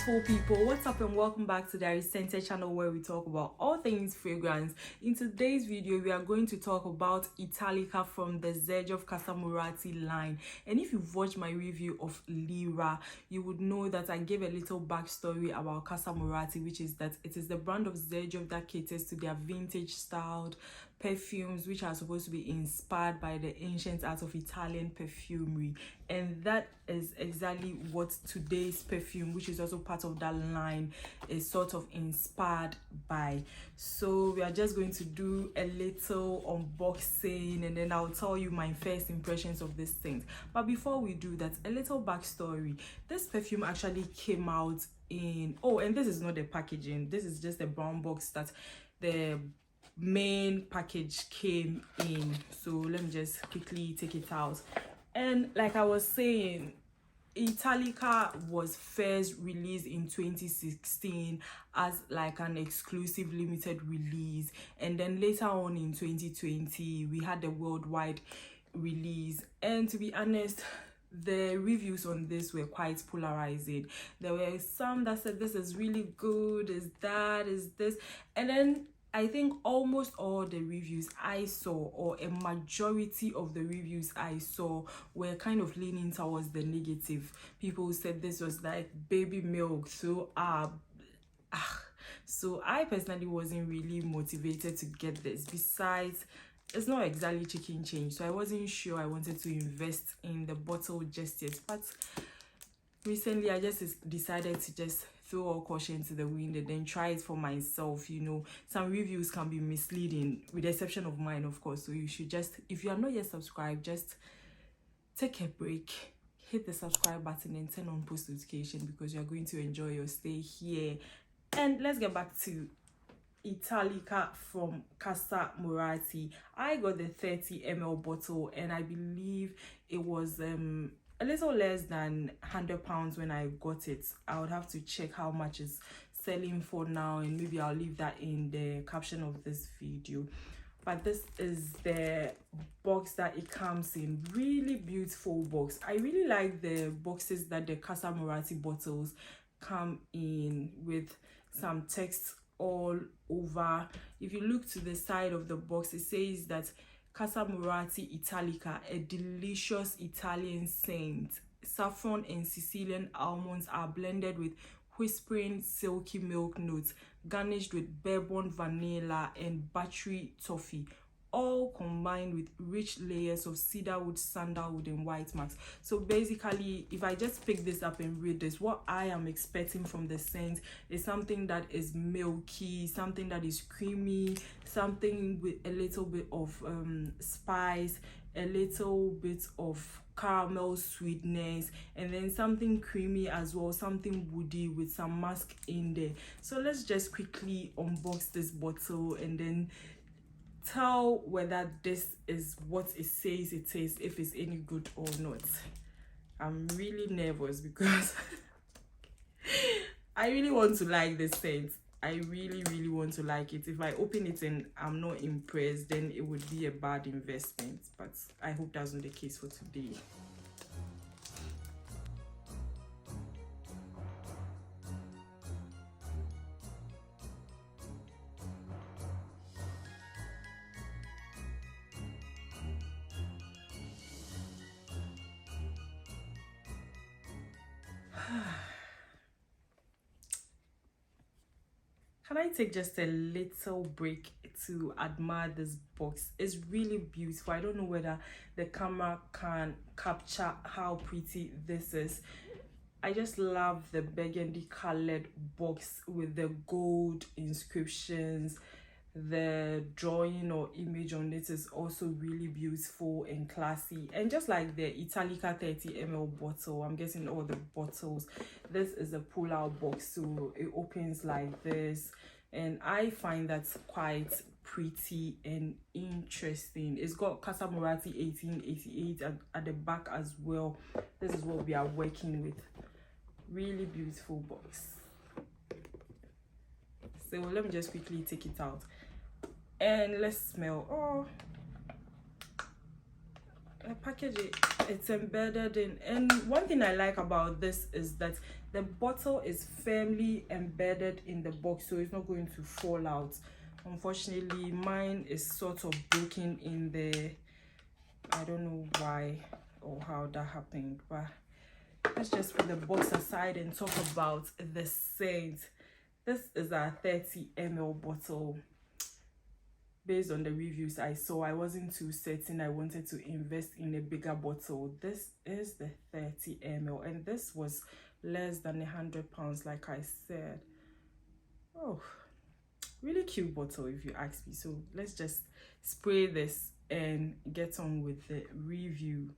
beautiful people, what's up and welcome back to the Iriscented channel where we talk about all things fragrance. In today's video we are going to talk about Italica from the Xerjoff Casamorati line. And if you've watched my review of Lira, you would know that I gave a little backstory about Casamorati, which is that it is the brand of Xerjoff that caters to their vintage styled perfumes which are supposed to be inspired by the ancient art of Italian perfumery, and that is exactly what today's perfume, which is also part of that line, is sort of inspired by. So we are just going to do a little unboxing and then I'll tell you my first impressions of these things. But before we do that, a little backstory. This perfume actually came out in, oh, and this is not the packaging, this is just a brown box that the main package came in. So let me just quickly take it out. And like I was saying, Italica was first released in 2016 as like an exclusive limited release, and then later on in 2020 we had the worldwide release. And to be honest, the reviews on this were quite polarizing. There were some that said this is really good, is that, is this, and then I think almost all the reviews I saw, or a majority of the reviews I saw, were kind of leaning towards the negative. People said this was like baby milk, so so I personally wasn't really motivated to get this. Besides, it's not exactly chicken change, so I wasn't sure I wanted to invest in the bottle just yet. But recently I just decided to just throw all caution to the wind and then try it for myself. You know, some reviews can be misleading, with the exception of mine, of course. So you should just, if you are not yet subscribed, just take a break, hit the subscribe button and turn on post notification, because you're going to enjoy your stay here. And let's get back to Italica from Casamorati. I got the 30 ml bottle and I believe it was a little less than £100 when I got it. I would have to check how much it's selling for now, and maybe I'll leave that in the caption of this video. But this is the box that it comes in. Really beautiful box. I really like the boxes that the Casamorati bottles come in, with some text all over. If you look to the side of the box, it says that Casamorati Italica, a delicious Italian scent. Saffron and Sicilian almonds are blended with whispering silky milk notes, garnished with bourbon vanilla and buttery toffee, all combined with rich layers of cedarwood, sandalwood and white marks. So basically, if I just pick this up and read this, what I am expecting from the scent is something that is milky, something that is creamy, something with a little bit of spice, a little bit of caramel sweetness, and then something creamy as well, something woody with some musk in there. So let's just quickly unbox this bottle and then tell whether this is what it says it is, if it's any good or not. I'm really nervous because I really want to like this scent. I really want to like it. If I open it and I'm not impressed, then it would be a bad investment, but I hope that's not the case for today. Can I take just a little break to admire this box? It's really beautiful. I don't know whether the camera can capture how pretty this is. I just love the burgundy colored box with the gold inscriptions. The drawing or image on it is also really beautiful and classy, and just like the Italica 30 ml bottle, I'm getting all the bottles. This is a pull-out box, so it opens like this, and I find that quite pretty and interesting. It's got Casamorati 1888 at the back as well. This is what we are working with. Really beautiful box. So let me just quickly take it out and let's smell. Oh, package it's embedded in. And one thing I like about this is that the bottle is firmly embedded in the box, so it's not going to fall out. Unfortunately, mine is sort of broken in the, I don't know why or how that happened, but let's just put the box aside and talk about the scent. This is a 30 ml bottle. Based on the reviews I saw, I wasn't too certain I wanted to invest in a bigger bottle. This is the 30 ml and this was less than £100, like I said. Oh, really cute bottle if you ask me. So let's just spray this and get on with the review.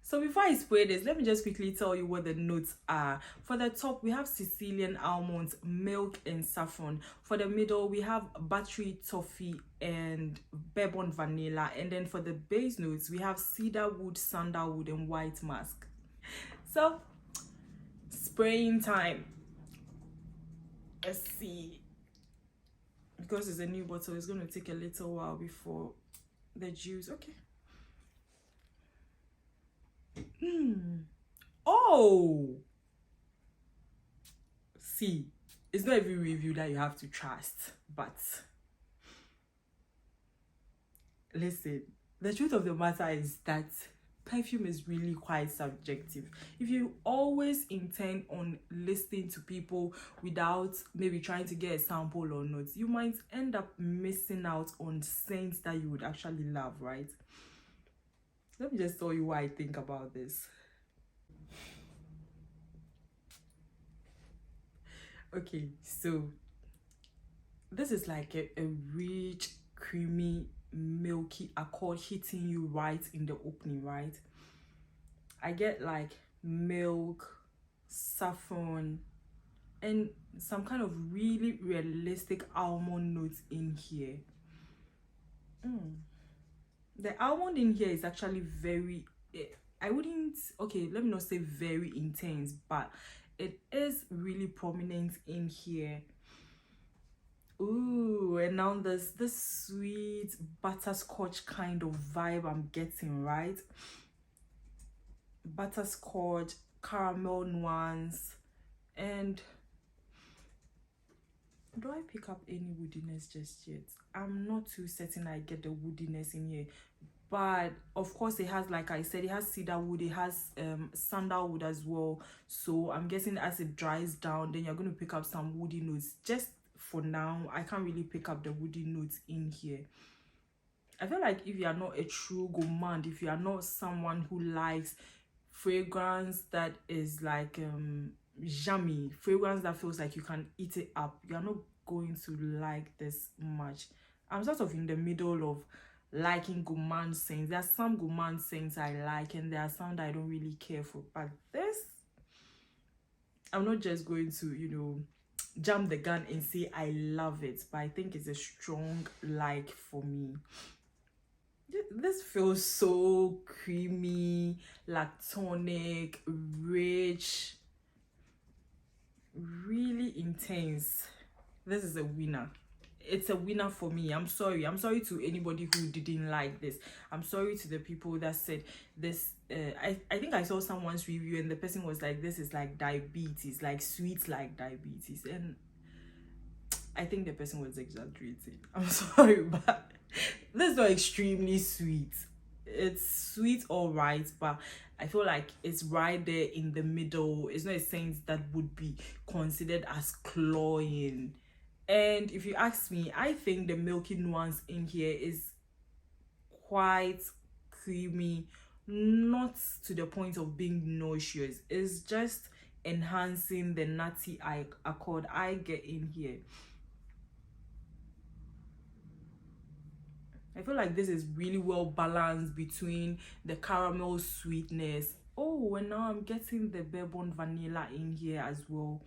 So before I spray this, let me just quickly tell you what the notes are. For the top, we have Sicilian almonds, milk, and saffron. For the middle, we have battery toffee and bourbon vanilla. And then for the base notes, we have cedarwood, sandalwood, and white musk. So, spraying time. Let's see. Because it's a new bottle, it's going to take a little while before the juice. Okay. Oh, see, it's not every review that you have to trust, but listen, the truth of the matter is that perfume is really quite subjective. If you always intend on listening to people without maybe trying to get a sample or not, you might end up missing out on scents that you would actually love, right? Let me just tell you what I think about this. Okay, so this is like a rich, creamy, milky accord hitting you right in the opening, right? I get like milk, saffron, and some kind of really realistic almond notes in here. The almond in here is actually very, I wouldn't, okay, let me not say very intense, but it is really prominent in here. Ooh, and now there's this sweet butterscotch kind of vibe I'm getting, right? Butterscotch, caramel nuance, and do I pick up any woodiness just yet? I'm not too certain I get the woodiness in here. But of course it has, like I said, it has cedarwood, it has sandalwood as well. So I'm guessing as it dries down, then you're going to pick up some woody notes. Just for now, I can't really pick up the woody notes in here. I feel like if you are not a true gourmand, if you are not someone who likes fragrance that is like yummy, fragrance that feels like you can eat it up, you're not going to like this much. I'm sort of in the middle of liking gourmand scents. There are some gourmand scents I like and there are some that I don't really care for, but this, I'm not just going to, you know, jump the gun and say I love it, but I think it's a strong like for me. This feels so creamy, lactonic, rich, really intense. This is a winner. It's a winner for me. I'm sorry to anybody who didn't like this. I'm sorry to the people that said this. I think I saw someone's review and the person was like, this is like diabetes, like sweet like diabetes, and I think the person was exaggerating. I'm sorry, but this is not extremely sweet. It's sweet, all right, but I feel like it's right there in the middle. It's not a scent that would be considered as cloying. And if you ask me, I think the milky nuance in here is quite creamy, not to the point of being nauseous. It's just enhancing the nutty accord I get in here. I feel like this is really well balanced between the caramel sweetness. Oh, and now I'm getting the bourbon vanilla in here as well.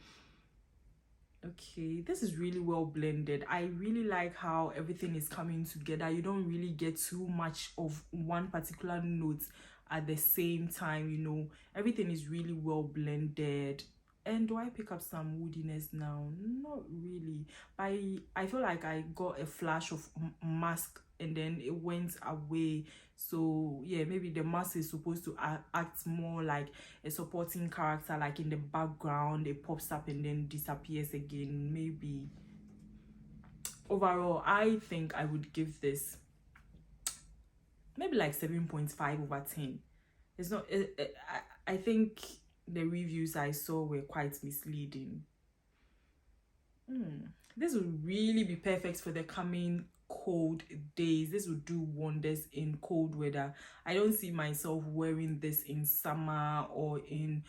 Okay, this is really well blended. I really like how everything is coming together. You don't really get too much of one particular note at the same time, you know. Everything is really well blended. And do I pick up some woodiness now? Not really. I feel like I got a flash of mask and then it went away. So yeah, maybe the mask is supposed to act more like a supporting character, like in the background it pops up and then disappears again. Maybe. Overall, I think I would give this maybe like 7.5/10. It's not I think the reviews I saw were quite misleading. This would really be perfect for the coming cold days. This would do wonders in cold weather. I don't see myself wearing this in summer or in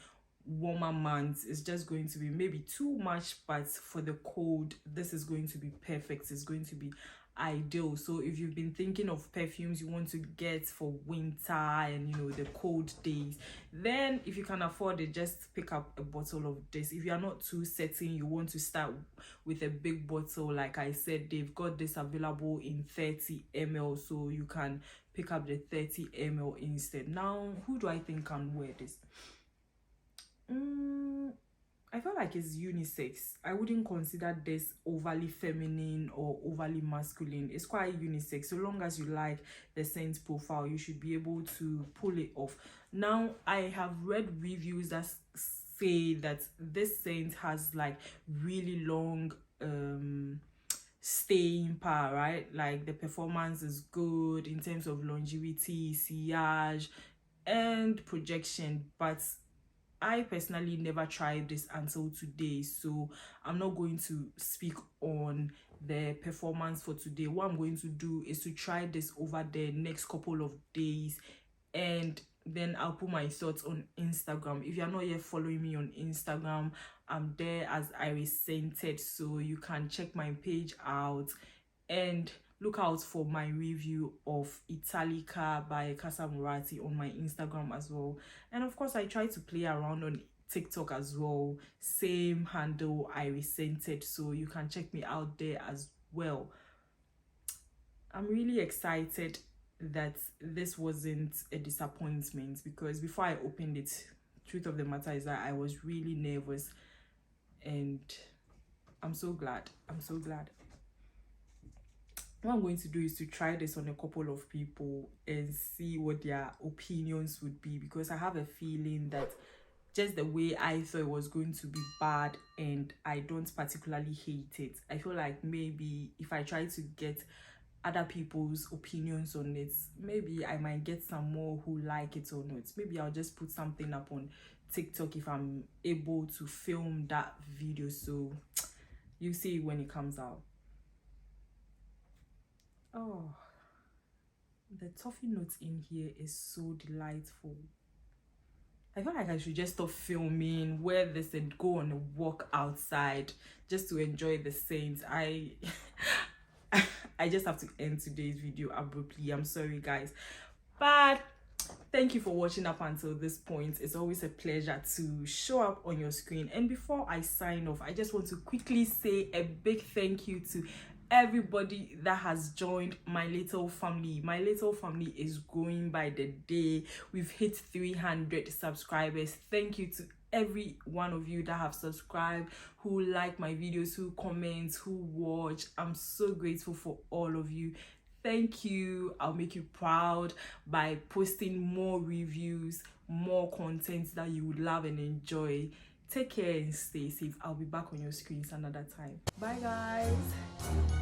warmer months. It's just going to be maybe too much, but for the cold, this is going to be perfect. It's going to be ideal. So if you've been thinking of perfumes you want to get for winter and the cold days, then if you can afford it, just pick up a bottle of this. If you are not too certain you want to start with a big bottle, like I said, they've got this available in 30 ml, so you can pick up the 30 ml instead. Now, who do I think can wear this? I feel like it's unisex. I wouldn't consider this overly feminine or overly masculine. It's quite unisex. So long as you like the scent profile, you should be able to pull it off. Now, I have read reviews that say that this scent has like really long staying power, right? Like the performance is good in terms of longevity, sillage, and projection, but I personally never tried this until today, so I'm not going to speak on the performance for today. What I'm going to do is to try this over the next couple of days, and then I'll put my thoughts on Instagram. If you're not yet following me on Instagram, I'm there as Iriscented, so you can check my page out and look out for my review of Italica by Casamorati on my Instagram as well. And of course, I try to play around on TikTok as well. Same handle, Iriscented, so you can check me out there as well. I'm really excited that this wasn't a disappointment, because before I opened it, truth of the matter is that I was really nervous, and I'm so glad. What I'm going to do is to try this on a couple of people and see what their opinions would be, because I have a feeling that just the way I thought it was going to be bad, and I don't particularly hate it. I feel like maybe if I try to get other people's opinions on it, maybe I might get some more who like it or not. Maybe I'll just put something up on TikTok if I'm able to film that video, so you see when it comes out. Oh, the toffee notes in here is so delightful. I feel like I should just stop filming, wear this and go on a walk outside just to enjoy the scent. I just have to end today's video abruptly. I'm sorry guys, but thank you for watching up until this point. It's always a pleasure to show up on your screen. And before I sign off, I just want to quickly say a big thank you to everybody that has joined my little family. My little family is growing by the day. We've hit 300 subscribers. Thank you to every one of you that have subscribed, who like my videos, who comment, who watch. I'm so grateful for all of you. Thank you. I'll make you proud by posting more reviews, more content that you would love and enjoy. Take care and stay safe. I'll be back on your screens another time. Bye guys.